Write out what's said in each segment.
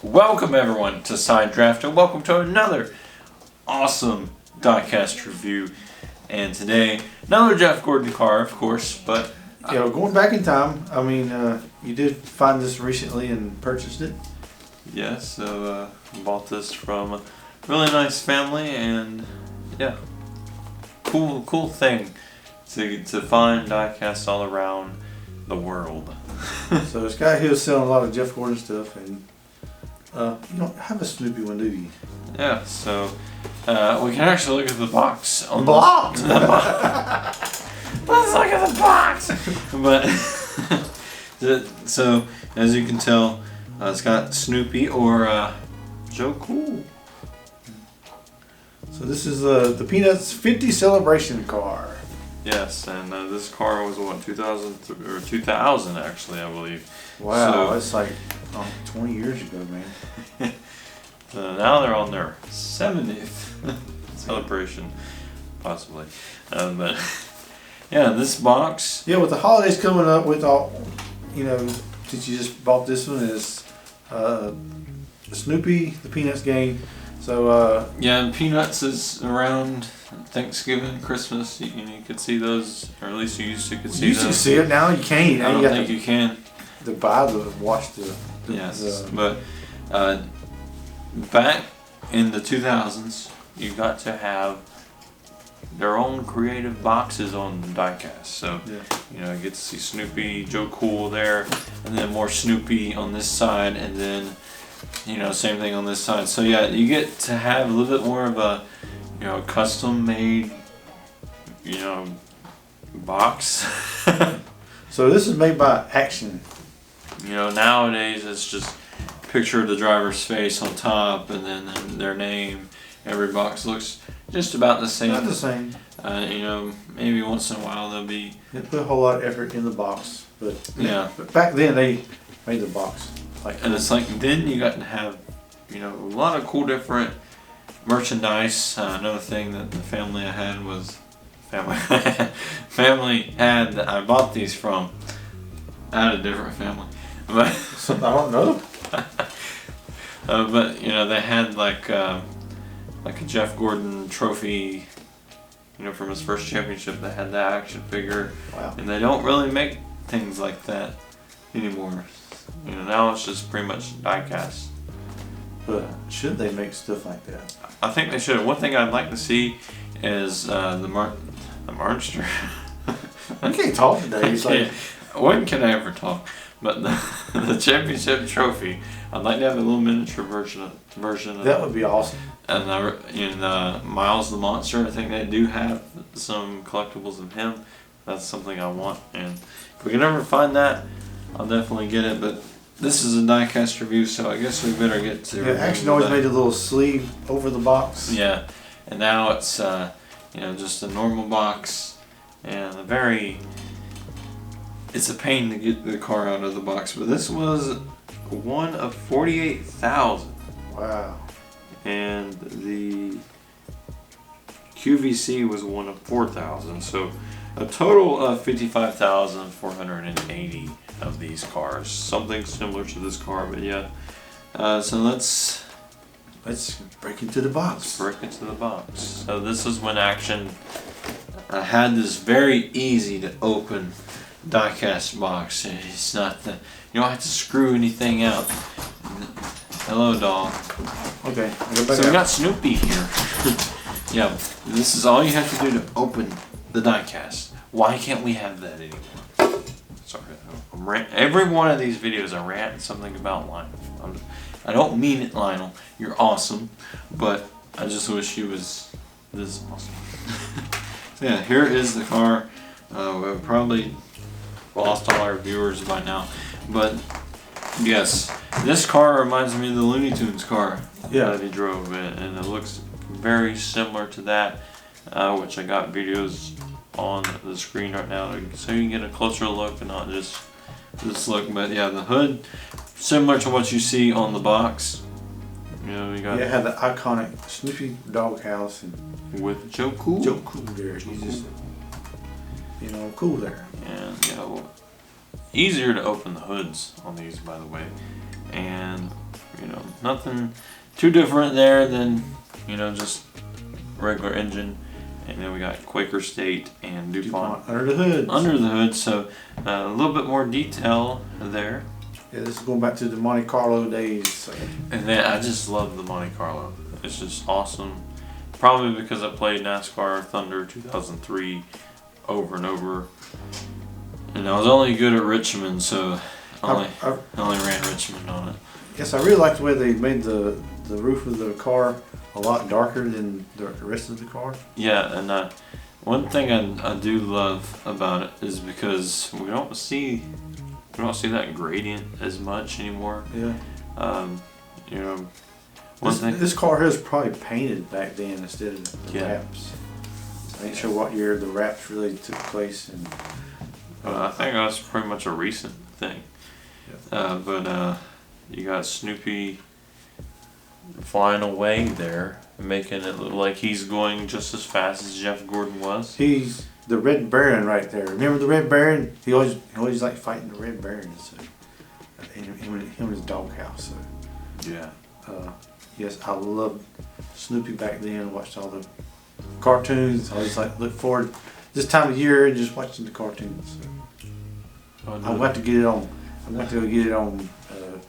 Welcome everyone to Side Draft and welcome to another awesome Diecast review. And today, another Jeff Gordon car, of course, but going back in time, I mean, you did find this recently and purchased it. yes, so bought this from a really nice family, and yeah, cool thing to find diecast all around the world. So this guy here is selling a lot of Jeff Gordon stuff, and you don't have a Snoopy one, do you? Yeah, so we can actually look at the box. On box. The box. Let's look at the box. But so as you can tell, it's got Snoopy or Joe Cool. So this is the Peanuts 50 celebration car. Yes, and this car was what 2000 actually, I believe. Wow, so, that's like 20 years ago, man. So now they're on their 70th celebration, possibly. But yeah, this box. Yeah, with the holidays coming up, with all, since you just bought this one, is Snoopy, the Peanuts game. So yeah, Peanuts is around Thanksgiving, Christmas. You could see those, or at least you used to could see you those. used to see it. Now you can't. I don't think you can. To buy watch the. Yes, but back in the 2000s, you got to have their own creative boxes on the diecast. So you get to see Snoopy, Joe Cool there, and then more Snoopy on this side, and then same thing on this side. So yeah, you get to have a little bit more of a custom made box. So this is made by Action. Nowadays it's just picture of the driver's face on top and then their name. Every box looks just about the same. Not the same. Maybe once in a while they'll be. They put a whole lot of effort in the box, but yeah. But back then they made the box and it's like then you got to have a lot of cool different merchandise. Another thing that the family I had was family had that I bought these from. I had a different family. But I don't know. But they had like a Jeff Gordon trophy, from his first championship. They had that action figure. Wow. And they don't really make things like that anymore. Now it's just pretty much diecast. But should they make stuff like that? I think they should. One thing I'd like to see is the Marnster. You can't talk today. It's like, when can I ever talk? But the championship trophy, I'd like to have a little miniature version of that would be awesome. And in Miles the Monster, I think they do have some collectibles of him. That's something I want, and if we can ever find that, I'll definitely get it. But this is a diecast review, so I guess we better get to. Yeah, Action always made a little sleeve over the box. Yeah, and now it's just a normal box, and it's a pain to get the car out of the box. But this was one of 48,000. Wow. And the QVC was one of 4,000. So a total of 55,480 of these cars. Something similar to this car, but yeah. So let's break into the box. Break into the box. So this is when Action had this very easy to open diecast box. It's not you don't have to screw anything out. Hello, dog. Okay. So we got Snoopy here. Yeah, this is all you have to do to open the diecast. Why can't we have that anymore? Sorry, every one of these videos I rant something about Lionel. I don't mean it, Lionel. You're awesome, but I just wish you was this awesome. So yeah, here is the car. We've probably lost all our viewers by now, but yes, this car reminds me of the Looney Tunes car that he drove, and it looks very similar to that, which I got videos on the screen right now so you can get a closer look and not just this look. But yeah, the hood similar to what you see on the box. We got it had the iconic Snoopy doghouse and with Joe Cool. Joe Cool there. He's just cool there. And easier to open the hoods on these, by the way. And You know, nothing too different there than, you know, just regular engine. And then we got Quaker State and DuPont under the hood. Under the hood, so a little bit more detail there. Yeah, this is going back to the Monte Carlo days. So. And then I just love the Monte Carlo. It's just awesome. Probably because I played NASCAR Thunder 2003 over and over. And I was only good at Richmond, so I only ran Richmond on it. Yes, I really like the way they made the roof of the car a lot darker than the rest of the car. Yeah, and one thing I do love about it is because we don't see that gradient as much anymore. Yeah. You know, this car was probably painted back then instead of the wraps. I ain't sure what year the wraps really took place. And I think that's pretty much a recent thing. Yeah. But you got Snoopy flying away there, making it look like he's going just as fast as Jeff Gordon was. He's the Red Baron right there. Remember the Red Baron? He always liked fighting the Red Baron. So him and his doghouse. So yeah. Yes, I loved Snoopy back then. Watched all the cartoons. I always look forward this time of year and just watching the cartoons. So. I'm going to get it on. I'm going to go get it on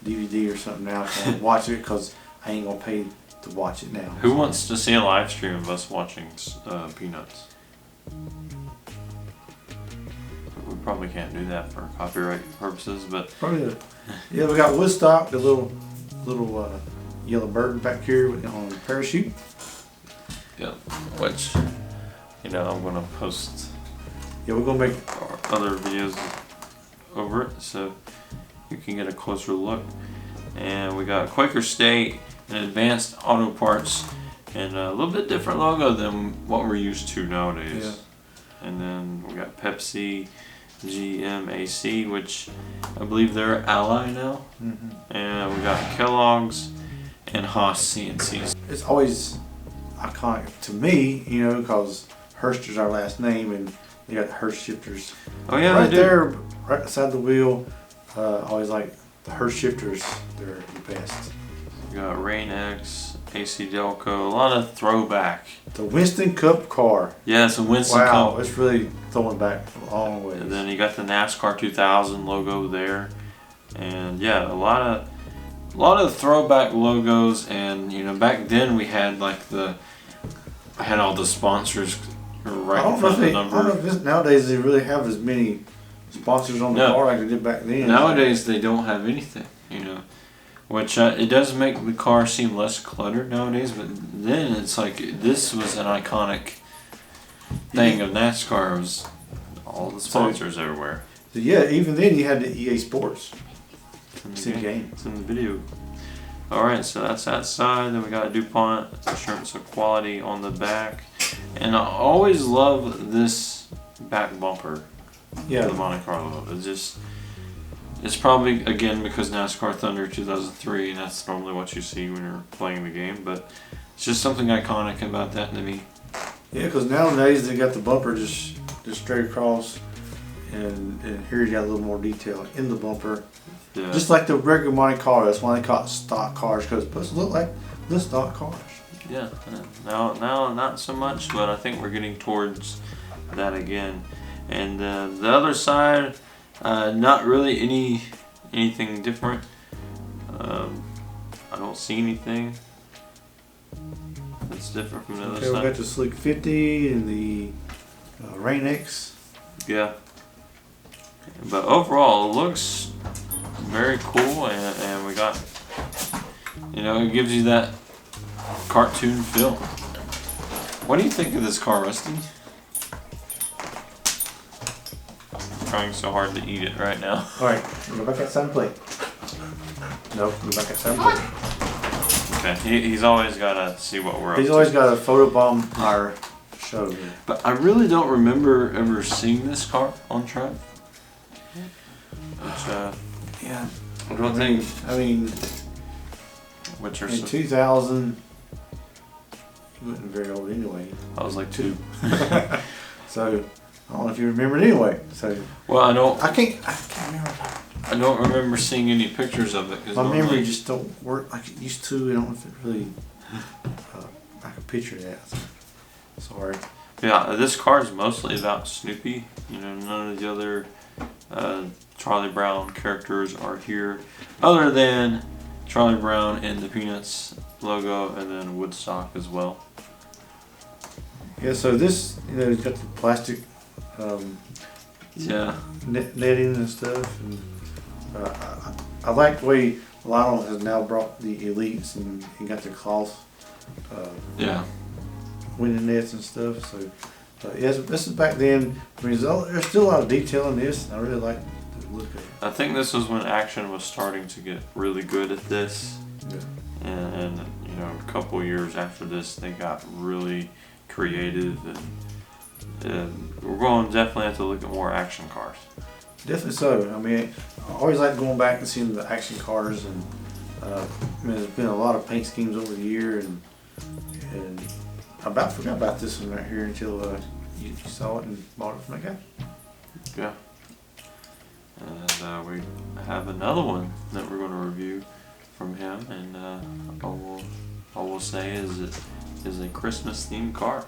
DVD or something now and watch it because I ain't gonna pay to watch it now. Who wants to see a live stream of us watching Peanuts? We probably can't do that for copyright purposes, but probably. Yeah, we got Woodstock, the little yellow bird back here on a parachute. Yeah, which I'm gonna post. Yeah, we're gonna make other videos over it so you can get a closer look. And we got Quaker State and Advanced Auto Parts, and a little bit different logo than what we're used to nowadays. Yeah. And then we got Pepsi, GMAC, which I believe they're Ally now. Mm-hmm. And we got Kellogg's and Haas CNCs. It's always iconic to me, because Hurst is our last name, and they got the Hurst shifters. Oh yeah, right there, right beside the wheel. Always like the Hurst shifters. They're the best. We got Rain-X, AC Delco, a lot of throwback. The Winston Cup car. Yeah, it's a Winston Cup. Wow, it's really throwing back a long way. And then you got the NASCAR 2000 logo there, and yeah, a lot of throwback logos. And back then we had all the sponsors right in front of the number. I don't know if nowadays they really have as many sponsors on the car like they did back then. Nowadays they don't have anything, which it does make the car seem less cluttered nowadays. But then it's like this was an iconic thing of NASCAR. Was all the sponsors everywhere. So yeah, even then you had the EA Sports. It's in the game. It's in the video. All right, so that's that side. Then we got DuPont assurance of quality on the back, and I always love this back bumper. Yeah, the Monte Carlo. It's probably again because NASCAR Thunder 2003, and that's normally what you see when you're playing the game. But it's just something iconic about that to me. Yeah, because nowadays they got the bumper just straight across, and here you got a little more detail in the bumper. Yeah. Just like the regular Monte Carlo. That's why they call it stock cars, because it's supposed to look like the stock cars. Yeah. Now not so much, but I think we're getting towards that again. And the other side, not really anything different. I don't see anything that's different from the other side. We got the Slick 50 and the Rain-X. Yeah. But overall, it looks very cool, and we got, it gives you that cartoon feel. What do you think of this car, Rusty? Trying so hard to eat it right now. Alright, go back outside and play. No, go back outside and play. Okay, he's always got to see what we're up to. He's always got to photobomb our show here. But I really don't remember ever seeing this car on track. Which, yeah. I don't think. I mean, which are in 2000, he wasn't very old anyway. I was like 2. So, I don't know if you remember it anyway. So, well, I don't. I can't remember. I don't remember seeing any pictures of it. Cause my memory just don't work like it used to. I don't know if it really. I can picture that. Sorry. Yeah, this card is mostly about Snoopy. You know, none of the other Charlie Brown characters are here, other than Charlie Brown and the Peanuts logo, and then Woodstock as well. Yeah, so this, it's got the plastic Yeah. netting and stuff. And I like the way Lionel has now brought the elites and he got the cloth Yeah. winning nets and stuff. So, yes, this is back then. I mean, there's still a lot of detail in this. And I really like the look of it. I think this was when Action was starting to get really good at this. Yeah. And you know, a couple years after this, they got really creative, and we're going to definitely have to look at more action cars. Definitely so. I mean, I always like going back and seeing the action cars, and I mean, there's been a lot of paint schemes over the year, and I about forgot about this one right here until you saw it and bought it from that guy. Yeah. And we have another one that we're going to review from him, and all we'll say is it is a Christmas themed car.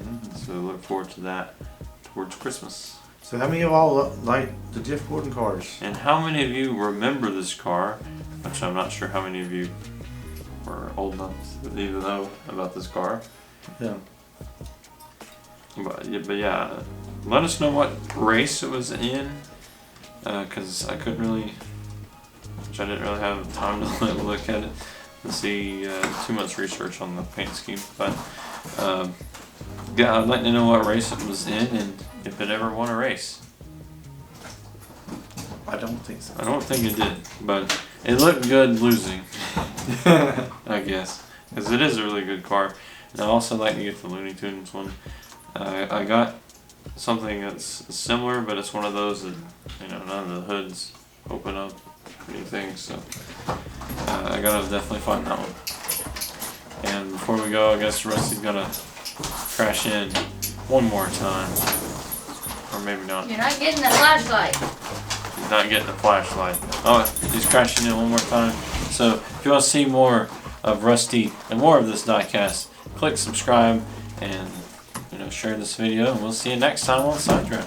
Mm-hmm. So look forward to that towards Christmas. So how many of y'all like the Jeff Gordon cars? And how many of you remember this car? Which I'm not sure how many of you were old enough to even know about this car. Yeah. But yeah, let us know what race it was in, because I couldn't really, I didn't really have time to look at it and see too much research on the paint scheme. But yeah, I'd like to know what race it was in and if it ever won a race. I don't think so. I don't think it did, but it looked good losing, I guess, because it is a really good car. And I also like to get the Looney Tunes one. I got something that's similar, but it's one of those that, you know, none of the hoods open up or anything, so I gotta definitely find that one. And before we go, I guess Rusty's gonna crash in one more time, or maybe not. You're not getting the flashlight. He's not getting the flashlight. Oh, he's crashing in one more time. So if you want to see more of Rusty and more of this diecast, click subscribe and share this video, and we'll see you next time on Sidetrack.